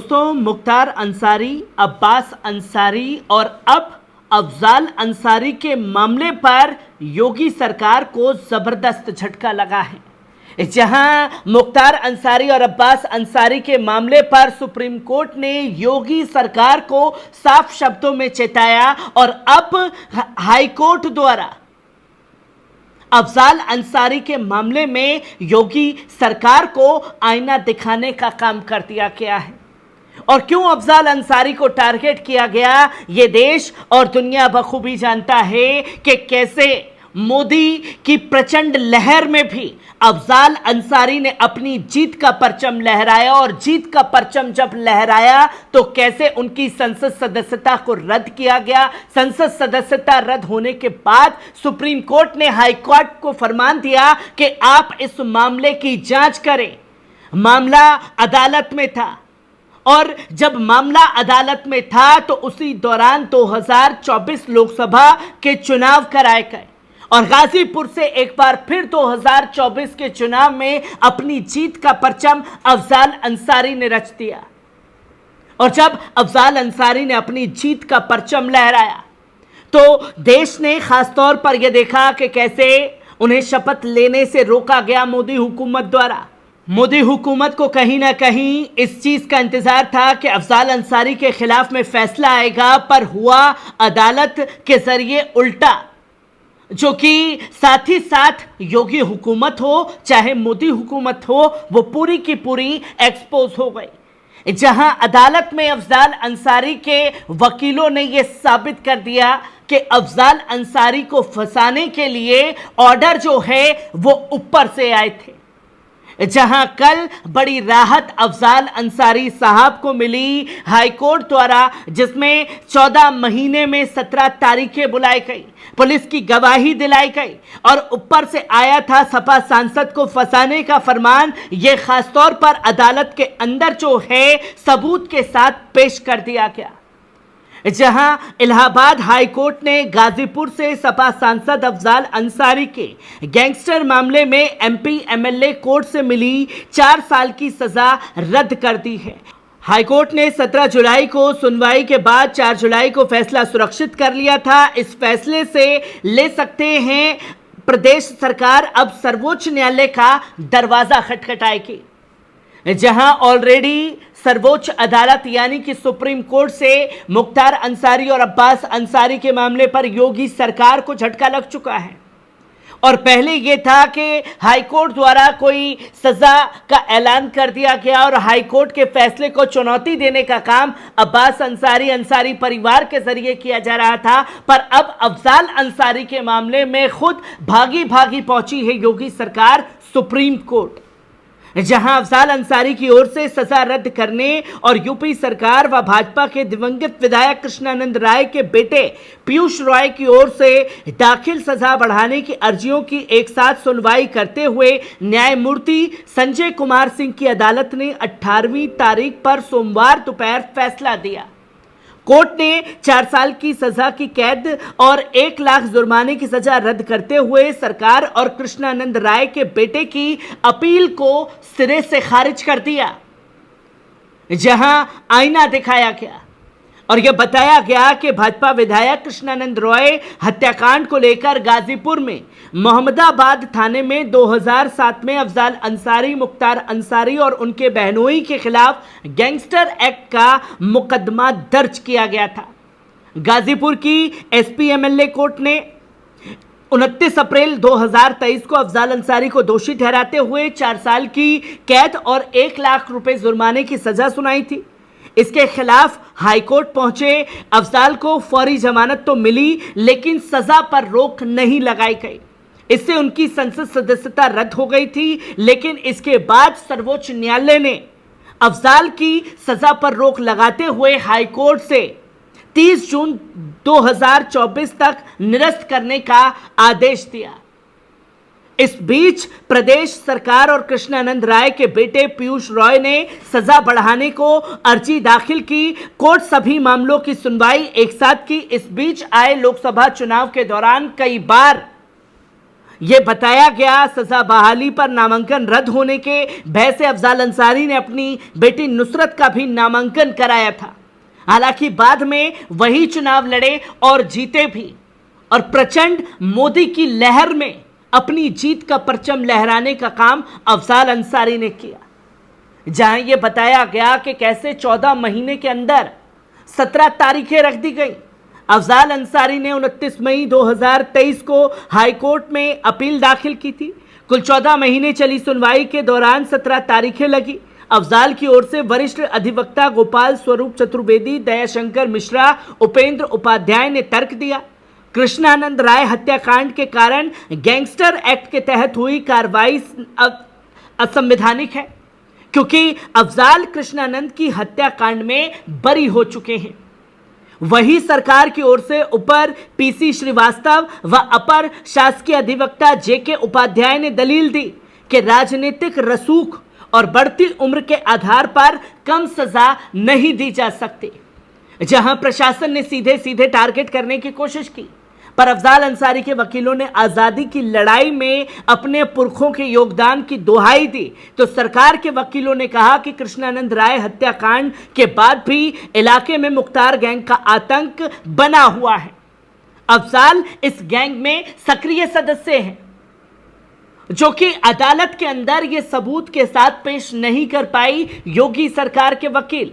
दोस्तों, मुख्तार अंसारी, अब्बास अंसारी और अब अफजाल अंसारी के मामले पर योगी सरकार को जबरदस्त झटका लगा है। जहां मुख्तार अंसारी और अब्बास अंसारी के मामले पर सुप्रीम कोर्ट ने योगी सरकार को साफ शब्दों में चेताया और अब हाई कोर्ट द्वारा अफजाल अंसारी के मामले में योगी सरकार को आईना दिखाने का काम कर दिया गया है। और क्यों अफजाल अंसारी को टारगेट किया गया, यह देश और दुनिया बखूबी जानता है कि कैसे मोदी की प्रचंड लहर में भी अफजाल अंसारी ने अपनी जीत का परचम लहराया और जीत का परचम जब लहराया तो कैसे उनकी संसद सदस्यता को रद्द किया गया। संसद सदस्यता रद्द होने के बाद सुप्रीम कोर्ट ने हाई कोर्ट को फरमान दिया कि आप इस मामले की जांच करें। मामला अदालत में था और जब मामला अदालत में था तो उसी दौरान 2024 लोकसभा के चुनाव कराए गए और गाजीपुर से एक बार फिर 2024 के चुनाव में अपनी जीत का परचम अफजाल अंसारी ने रच दिया। और जब अफजाल अंसारी ने अपनी जीत का परचम लहराया तो देश ने खासतौर पर यह देखा कि कैसे उन्हें शपथ लेने से रोका गया मोदी हुकूमत द्वारा। मोदी हुकूमत को कहीं ना कहीं इस चीज का इंतजार था कि अफजाल अंसारी के खिलाफ में फैसला आएगा, पर हुआ अदालत के जरिए उल्टा, जो कि साथ ही साथ योगी हुकूमत हो चाहे मोदी हुकूमत हो वो पूरी की पूरी एक्सपोज हो गई। जहां अदालत में अफजाल अंसारी के वकीलों ने यह साबित कर दिया कि अफजाल अंसारी को फंसाने के लिए ऑर्डर जो है वो ऊपर से आए थे। जहां कल बड़ी राहत अफजाल अंसारी साहब को मिली हाई कोर्ट द्वारा, जिसमें 14 महीने में 17 तारीखें बुलाई गई, पुलिस की गवाही दिलाई गई और ऊपर से आया था सपा सांसद को फंसाने का फरमान। यह खासतौर पर अदालत के अंदर जो है सबूत के साथ पेश कर दिया गया। जहां इलाहाबाद हाई कोर्ट ने गाजीपुर से सपा सांसद अफजाल अंसारी के गैंगस्टर मामले में एमपी एमएलए कोर्ट से मिली 4 साल की सजा रद्द कर दी है। हाई कोर्ट ने 17 जुलाई को सुनवाई के बाद 4 जुलाई को फैसला सुरक्षित कर लिया था। इस फैसले से ले सकते हैं प्रदेश सरकार अब सर्वोच्च न्यायालय का दरवाजा खटखटाएगी, जहां ऑलरेडी सर्वोच्च अदालत यानी कि सुप्रीम कोर्ट से मुख्तार अंसारी और अब्बास अंसारी के मामले पर योगी सरकार को झटका लग चुका है। और पहले यह था कि हाई कोर्ट द्वारा कोई सजा का ऐलान कर दिया गया और हाई कोर्ट के फैसले को चुनौती देने का काम अब्बास अंसारी परिवार के जरिए किया जा रहा था, पर अब अफजाल अंसारी के मामले में खुद भागी भागी पहुंची है योगी सरकार सुप्रीम कोर्ट, जहां अफजाल अंसारी की ओर से सजा रद्द करने और यूपी सरकार व भाजपा के दिवंगत विधायक कृष्णानंद राय के बेटे पीयूष रॉय की ओर से दाखिल सजा बढ़ाने की अर्जियों की एक साथ सुनवाई करते हुए न्यायमूर्ति संजय कुमार सिंह की अदालत ने 18वीं तारीख पर सोमवार दोपहर फैसला दिया। कोर्ट ने 4 साल की सजा की कैद और 1 लाख जुर्माने की सजा रद्द करते हुए सरकार और कृष्णानंद राय के बेटे की अपील को सिरे से खारिज कर दिया। जहां आईना दिखाया गया और यह बताया गया कि भाजपा विधायक कृष्णानंद रॉय हत्याकांड को लेकर गाजीपुर में मोहम्मदाबाद थाने में 2007 में अफजाल अंसारी, मुख्तार अंसारी और उनके बहनोई के खिलाफ गैंगस्टर एक्ट का मुकदमा दर्ज किया गया था। गाजीपुर की एसपी एमएलए कोर्ट ने 29 अप्रैल 2023 को अफजाल अंसारी को दोषी ठहराते हुए 4 साल की कैद और 1 लाख रुपए जुर्माने की सजा सुनाई थी। इसके खिलाफ हाईकोर्ट पहुंचे अफजाल को फौरी जमानत तो मिली, लेकिन सजा पर रोक नहीं लगाई गई। इससे उनकी संसद सदस्यता रद्द हो गई थी, लेकिन इसके बाद सर्वोच्च न्यायालय ने अफजाल की सजा पर रोक लगाते हुए हाईकोर्ट से 30 जून 2024 तक निरस्त करने का आदेश दिया। इस बीच प्रदेश सरकार और कृष्णानंद राय के बेटे पीयूष रॉय ने सजा बढ़ाने को अर्जी दाखिल की। कोर्ट सभी मामलों की सुनवाई एक साथ की। इस बीच आए लोकसभा चुनाव के दौरान कई बार ये बताया गया सजा बहाली पर नामांकन रद्द होने के भय से अफजाल अंसारी ने अपनी बेटी नुसरत का भी नामांकन कराया था। हालांकि बाद में वही चुनाव लड़े और जीते भी, और प्रचंड मोदी की लहर में अपनी जीत का परचम लहराने का काम अफजाल अंसारी ने किया। जहां यह बताया गया कि कैसे 14 महीने के अंदर 17 तारीखें रख दी गई। अफजाल अंसारी ने 29 मई 2023 को हाईकोर्ट में अपील दाखिल की थी। कुल 14 महीने चली सुनवाई के दौरान 17 तारीखें लगी। अफजाल की ओर से वरिष्ठ अधिवक्ता गोपाल स्वरूप चतुर्वेदी, दयाशंकर मिश्रा, उपेंद्र उपाध्याय ने तर्क दिया। कृष्णानंद राय हत्याकांड के कारण गैंगस्टर एक्ट के तहत हुई कार्रवाई असंवैधानिक है, क्योंकि अफजाल कृष्णानंद की हत्याकांड में बरी हो चुके हैं। वही सरकार की ओर से ऊपर पीसी श्रीवास्तव व अपर शासकीय अधिवक्ता जेके उपाध्याय ने दलील दी कि राजनीतिक रसूख और बढ़ती उम्र के आधार पर कम सजा नहीं दी जा सकती। जहां प्रशासन ने सीधे सीधे टारगेट करने की कोशिश की, पर अफजाल अंसारी के वकीलों ने आजादी की लड़ाई में अपने पुरखों के योगदान की दुहाई दी, तो सरकार के वकीलों ने कहा कि कृष्णानंद राय हत्याकांड के बाद भी इलाके में मुख्तार गैंग का आतंक बना हुआ है। अफजाल इस गैंग में सक्रिय सदस्य हैं, जो कि अदालत के अंदर यह सबूत के साथ पेश नहीं कर पाई योगी सरकार के वकील।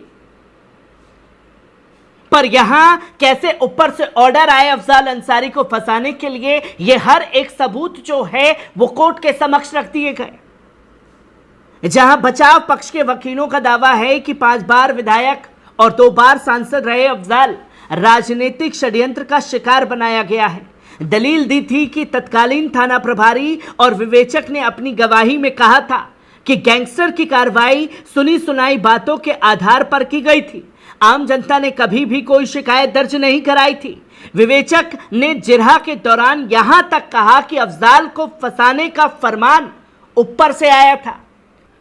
पर यहां कैसे ऊपर से ऑर्डर आए अफजाल अंसारी को फंसाने के लिए, यह हर एक सबूत जो है वो कोर्ट के समक्ष रख दिए गए। जहां बचाव पक्ष के वकीलों का दावा है कि 5 बार विधायक और 2 बार सांसद रहे अफजाल राजनीतिक षड्यंत्र का शिकार बनाया गया है। दलील दी थी कि तत्कालीन थाना प्रभारी और विवेचक ने अपनी गवाही में कहा था कि गैंगस्टर की कार्रवाई सुनी सुनाई बातों के आधार पर की गई थी। आम जनता ने कभी भी कोई शिकायत दर्ज नहीं कराई थी। विवेचक ने जिरहा के दौरान यहां तक कहा कि अफजाल को फंसाने का फरमान ऊपर से आया था।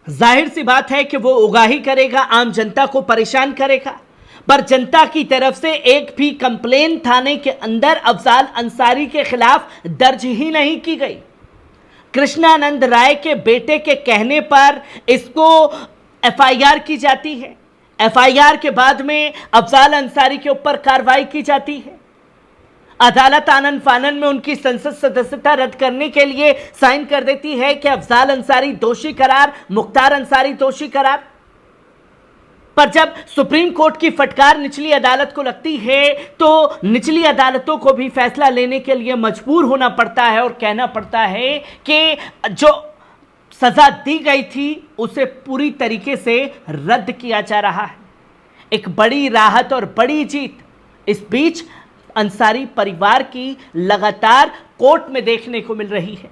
जाहिर सी बात है कि वो उगाही करेगा, आम जनता को परेशान करेगा, पर जनता की तरफ से एक भी कंप्लेन थाने के अंदर अफजाल अंसारी के खिलाफ दर्ज ही नहीं की गई। कृष्णानंद राय के बेटे के कहने पर इसको एफआईआर की जाती है। एफआईआर के बाद में अफजाल अंसारी के ऊपर कार्रवाई की जाती है। अदालत आनन फानन में उनकी संसद सदस्यता रद्द करने के लिए साइन कर देती है कि अफजाल अंसारी दोषी करार, मुख्तार अंसारी दोषी करार। पर जब सुप्रीम कोर्ट की फटकार निचली अदालत को लगती है, तो निचली अदालतों को भी फैसला लेने के लिए मजबूर होना पड़ता है और कहना पड़ता है कि जो सजा दी गई थी उसे पूरी तरीके से रद्द किया जा रहा है। एक बड़ी राहत और बड़ी जीत इस बीच अंसारी परिवार की लगातार कोर्ट में देखने को मिल रही है।